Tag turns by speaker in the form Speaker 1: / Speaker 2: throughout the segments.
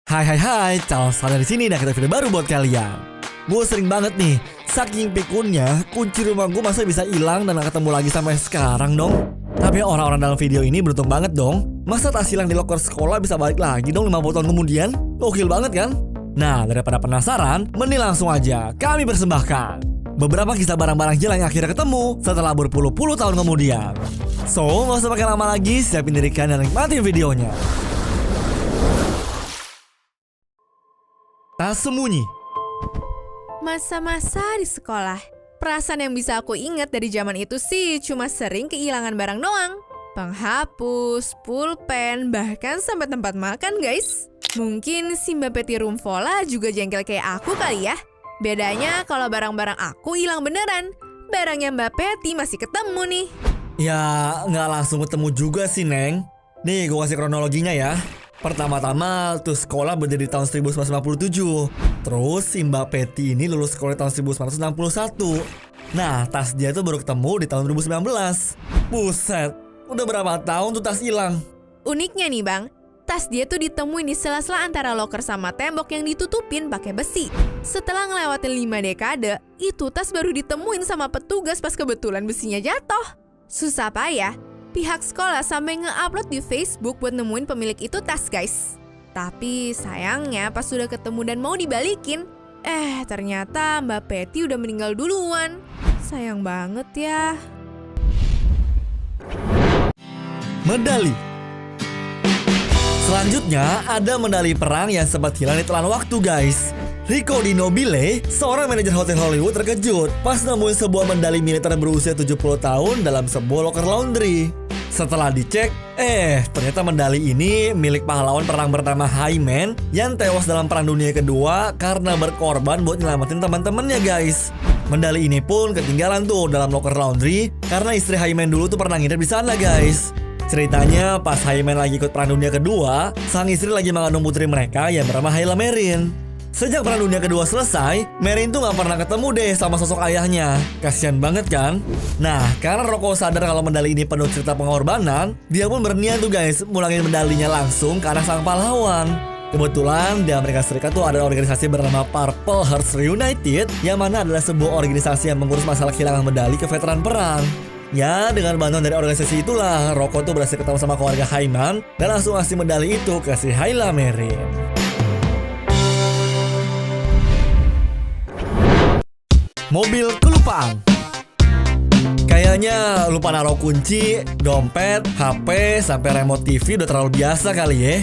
Speaker 1: Hai, calon sadar di sini dan kita video baru buat kalian. Gue sering banget nih, saking pikunnya, kunci rumah gue masa bisa hilang dan gak ketemu lagi sampai sekarang dong. Tapi orang-orang dalam video ini beruntung banget dong. Masa tas hilang di loker sekolah bisa balik lagi dong 50 tahun kemudian? Gokil banget kan? Nah, daripada penasaran, mending langsung aja kami persembahkan beberapa kisah barang-barang hilang yang akhirnya ketemu setelah berpuluh-puluh tahun kemudian. So, gak usah pakai lama lagi, siapin diri kalian dan nikmatin videonya. Tas sembunyi.
Speaker 2: Masa-masa di sekolah, perasaan yang bisa aku ingat dari zaman itu sih cuma sering kehilangan barang doang. Penghapus, pulpen, bahkan sampai tempat makan guys. Mungkin si Mbak Peti Rumfola juga jengkel kayak aku kali ya. Bedanya kalau barang-barang aku hilang beneran, barangnya Mbak Peti masih ketemu nih.
Speaker 1: Ya, nggak langsung ketemu juga sih, Neng. Nih, gue kasih kronologinya ya. Pertama-tama tuh sekolah berdiri tahun 1957. Terus si Mbak Peti ini lulus sekolah tahun 1961. Nah, tas dia tuh baru ketemu di tahun 2019. Buset, udah berapa tahun tuh tas hilang?
Speaker 2: Uniknya nih bang, tas dia tuh ditemuin di sela-sela antara loker sama tembok yang ditutupin pakai besi. Setelah ngelewatin 5 dekade, itu tas baru ditemuin sama petugas pas kebetulan besinya jatuh. Susah payah, pihak sekolah sampai nge-upload di Facebook buat nemuin pemilik itu tas guys. Tapi sayangnya pas sudah ketemu dan mau dibalikin, ternyata Mbak Peti udah meninggal duluan. Sayang banget ya.
Speaker 1: Medali. Selanjutnya ada medali perang yang sempat hilang di telan waktu guys. Rico Di Nobile, seorang manajer hotel Hollywood terkejut pas nemuin sebuah medali militer berusia 70 tahun dalam sebuah loker laundry. Setelah dicek, ternyata medali ini milik pahlawan perang pertama Hyman yang tewas dalam Perang Dunia Kedua karena berkorban buat nyelamatin teman-temannya guys. Medali ini pun ketinggalan tuh dalam loker laundry karena istri Hyman dulu tuh pernah nginep di sana guys. Ceritanya pas Hyman lagi ikut Perang Dunia Kedua, sang istri lagi mengandung putri mereka yang bernama Hayla Marin. Sejak Perang Dunia Kedua selesai, Marin tuh gak pernah ketemu deh sama sosok ayahnya. Kasian banget kan? Nah, karena Rocco sadar kalau medali ini penuh cerita pengorbanan, dia pun berniat tuh guys, mulangin medalinya langsung ke arah sang pahlawan. Kebetulan di Amerika Serikat tuh ada organisasi bernama Purple Hearts Reunited, yang mana adalah sebuah organisasi yang mengurus masalah kehilangan medali ke veteran perang. Ya, dengan bantuan dari organisasi itulah, Rocco tuh berhasil ketemu sama keluarga Hyman dan langsung ngasih medali itu ke si Hayla Marin. Mobil kelupaan. Kayaknya lupa naruh kunci, dompet, HP, sampai remote TV udah terlalu biasa kali ya.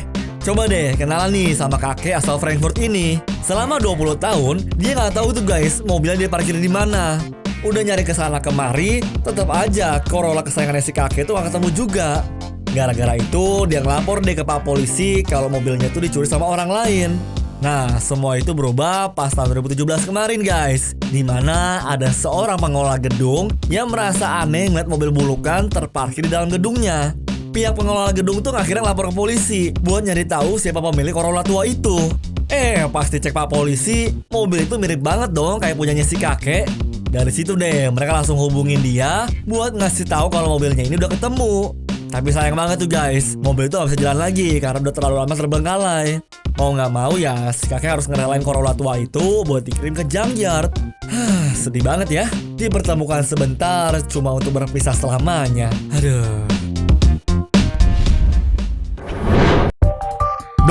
Speaker 1: Coba deh kenalan nih sama kakek asal Frankfurt ini. Selama 20 tahun, dia nggak tahu tuh guys mobilnya dia parkir di mana. Udah nyari kesana kemari, tetap aja Corolla kesayangannya si kakek tuh gak ketemu juga. Gara-gara itu dia ngelapor deh ke Pak Polisi kalau mobilnya tuh dicuri sama orang lain. Nah, semua itu berubah pas tahun 2017 kemarin guys, dimana ada seorang pengelola gedung yang merasa aneh ngeliat mobil bulukan terparkir di dalam gedungnya. Pihak pengelola gedung tuh akhirnya ngelapor ke polisi buat nyari tahu siapa pemilik Corolla tua itu. Pas dicek Pak Polisi, mobil itu mirip banget dong kayak punyanya si kakek. Dari situ deh mereka langsung hubungin dia buat ngasih tahu kalau mobilnya ini udah ketemu. Tapi sayang banget tuh guys, mobil itu gak bisa jalan lagi karena udah terlalu lama terbengkalai. Mau gak mau ya si kakek harus ngerelain Corolla tua itu buat dikirim ke junkyard. Sedih banget ya, dipertemukan sebentar cuma untuk berpisah selamanya. Aduh.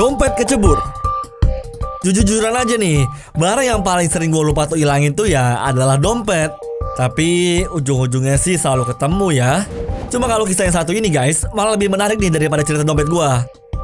Speaker 1: Dompet kecebur. Jujur-jujuran aja nih, barang yang paling sering gue lupa tuh hilangin tuh ya adalah dompet. Tapi ujung-ujungnya sih selalu ketemu ya. Cuma kalau kisah yang satu ini guys, malah lebih menarik nih daripada cerita dompet gue.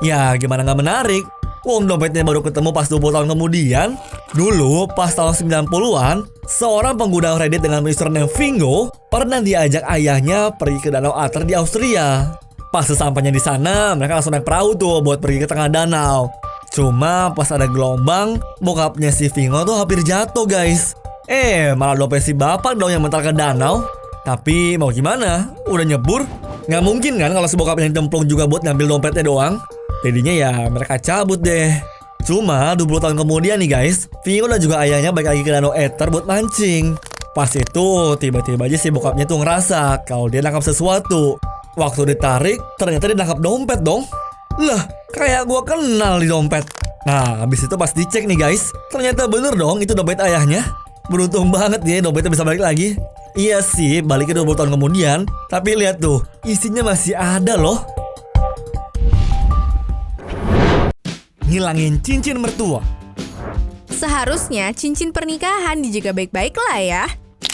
Speaker 1: Ya gimana gak menarik? Dompetnya baru ketemu pas 20 tahun kemudian. Dulu pas tahun 90-an, seorang pengguna Reddit dengan username Vingo pernah diajak ayahnya pergi ke Danau Ater di Austria. Pas sesampainya di sana, mereka langsung naik perahu tuh buat pergi ke tengah danau. Cuma pas ada gelombang, bokapnya si Vingo tuh hampir jatuh guys. Malah dompet si bapak dong yang mental ke danau. Tapi mau gimana? Udah nyebur? Nggak mungkin kan kalau si bokapnya cemplung juga buat ngambil dompetnya doang. Jadinya ya mereka cabut deh. Cuma 20 tahun kemudian nih guys, Vingo dan juga ayahnya balik lagi ke Danau Ater buat mancing. Pas itu tiba-tiba aja si bokapnya tuh ngerasa kalau dia nangkap sesuatu. Waktu ditarik, ternyata dia nangkap dompet dong. Lah, kayak gua kenal di dompet. Nah, habis itu pas dicek nih guys, ternyata bener dong itu dompet ayahnya. Beruntung banget ya dompetnya bisa balik lagi. Iya sih, baliknya 20 tahun kemudian. Tapi lihat tuh, isinya masih ada loh. Ngilangin cincin mertua.
Speaker 2: Seharusnya cincin pernikahan dijaga baik-baik lah ya.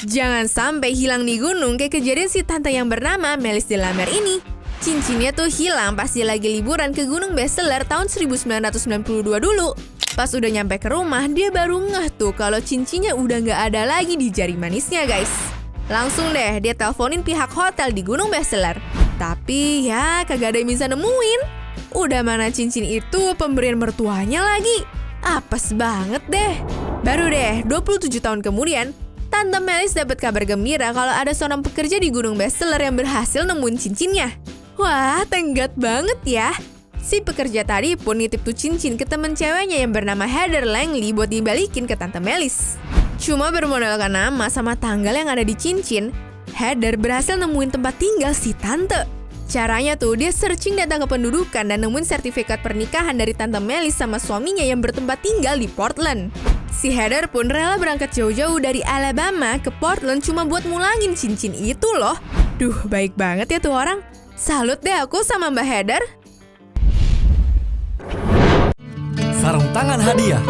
Speaker 2: Jangan sampai hilang di gunung kayak kejadian si tante yang bernama Melis de la Mer ini. Cincinnya tuh hilang pas dia lagi liburan ke Gunung Bestseller tahun 1992 dulu. Pas udah nyampe ke rumah, dia baru ngeh tuh kalau cincinnya udah nggak ada lagi di jari manisnya guys. Langsung deh dia teleponin pihak hotel di Gunung Bestseller. Tapi ya kagak ada yang bisa nemuin. Udah mana cincin itu pemberian mertuanya lagi. Apes banget deh. Baru deh 27 tahun kemudian, Tante Melis dapat kabar gembira kalau ada seorang pekerja di Gunung Bestseller yang berhasil nemuin cincinnya. Wah, tenggat banget ya. Si pekerja tadi pun nitip tuh cincin ke temen ceweknya yang bernama Heather Langley buat dibalikin ke Tante Melis. Cuma bermodalkan nama sama tanggal yang ada di cincin, Heather berhasil nemuin tempat tinggal si tante. Caranya tuh dia searching data kependudukan dan nemuin sertifikat pernikahan dari Tante Melis sama suaminya yang bertempat tinggal di Portland. Si Heather pun rela berangkat jauh-jauh dari Alabama ke Portland cuma buat mulangin cincin itu loh. Duh, baik banget ya tuh orang. Salut deh aku sama Mbak Heather.
Speaker 1: Sarung tangan hadiah.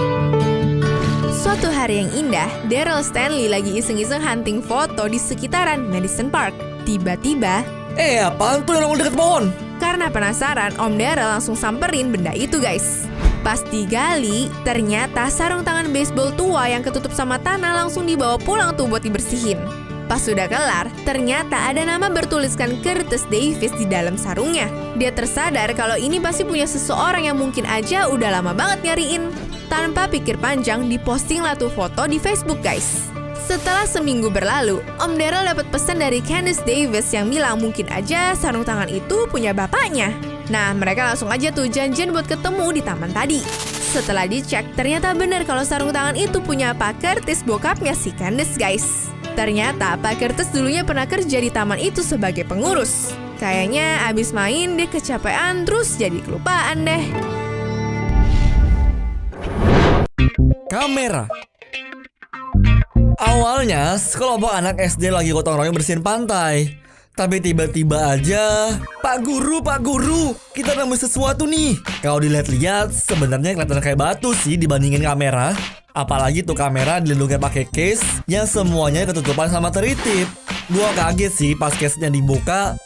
Speaker 2: Suatu hari yang indah, Daryl Stanley lagi iseng-iseng hunting foto di sekitaran Madison Park. Tiba-tiba,
Speaker 1: Apaan tuh yang nongol deket pohon?
Speaker 2: karena penasaran, Om Daryl langsung samperin benda itu guys. Pas digali, ternyata sarung tangan baseball tua yang ketutup sama tanah langsung dibawa pulang tuh buat dibersihin. Pas sudah kelar, ternyata ada nama bertuliskan Curtis Davis di dalam sarungnya. Dia tersadar kalau ini pasti punya seseorang yang mungkin aja udah lama banget nyariin. Tanpa pikir panjang, diposting lah tuh foto di Facebook guys. Setelah seminggu berlalu, Om Daryl dapat pesan dari Candice Davis yang bilang mungkin aja sarung tangan itu punya bapaknya. Nah, mereka langsung aja tuh janjian buat ketemu di taman tadi. Setelah dicek, ternyata benar kalau sarung tangan itu punya Pak Curtis, bokapnya si Candice guys. Ternyata Pak Curtis dulunya pernah kerja di taman itu sebagai pengurus. Kayaknya abis main dia kecapean terus jadi kelupaan deh.
Speaker 1: Kamera. Awalnya, sekelompok anak SD lagi gotong royong bersihin pantai. Tapi tiba-tiba aja, Pak Guru, kita nemu sesuatu nih. Kalau dilihat-lihat, sebenarnya kelihatan kayak batu sih dibandingin kamera. Apalagi tuh kamera dilindungi pakai case yang semuanya ketutupan sama teritip. Gua kaget sih pas case-nya dibuka,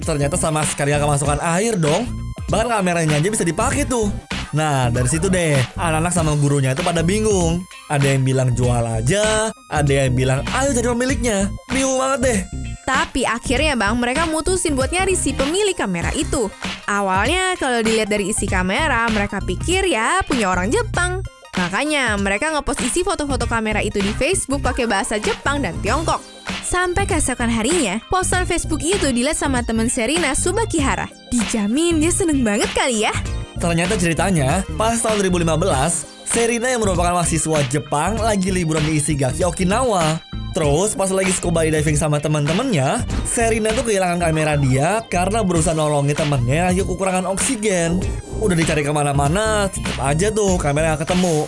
Speaker 1: ternyata sama sekali gak kemasukan air dong. Bahkan kameranya aja bisa dipakai tuh. Nah, dari situ deh, anak-anak sama gurunya itu pada bingung. Ada yang bilang jual aja, ada yang bilang ayo jadi pemiliknya. Bingung banget deh.
Speaker 2: Tapi akhirnya bang, mereka mutusin buat nyari si pemilik kamera itu. Awalnya kalau dilihat dari isi kamera, mereka pikir ya punya orang Jepang. Makanya mereka ngepost isi foto-foto kamera itu di Facebook pakai bahasa Jepang dan Tiongkok. Sampai keesokan harinya, postan Facebook itu dilihat sama teman Serena Subakihara. Dijamin dia seneng banget kali ya.
Speaker 1: Ternyata ceritanya, pas tahun 2015, Serena yang merupakan mahasiswa Jepang lagi liburan di Ishigaki, Okinawa. Terus pas lagi scuba diving sama teman-temannya, Serena tuh kehilangan kamera dia karena berusaha nolongin temennya yang kekurangan oksigen. Udah dicari kemana-mana, tetep aja tuh kamera gak ketemu.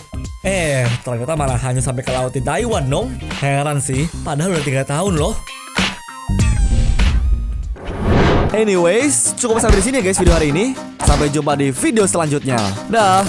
Speaker 1: Ternyata malah hanyut sampai ke laut di Taiwan dong. Heran sih, padahal udah 3 tahun loh. Anyways, cukup sampai di sini ya guys video hari ini. Sampai jumpa di video selanjutnya. Dah.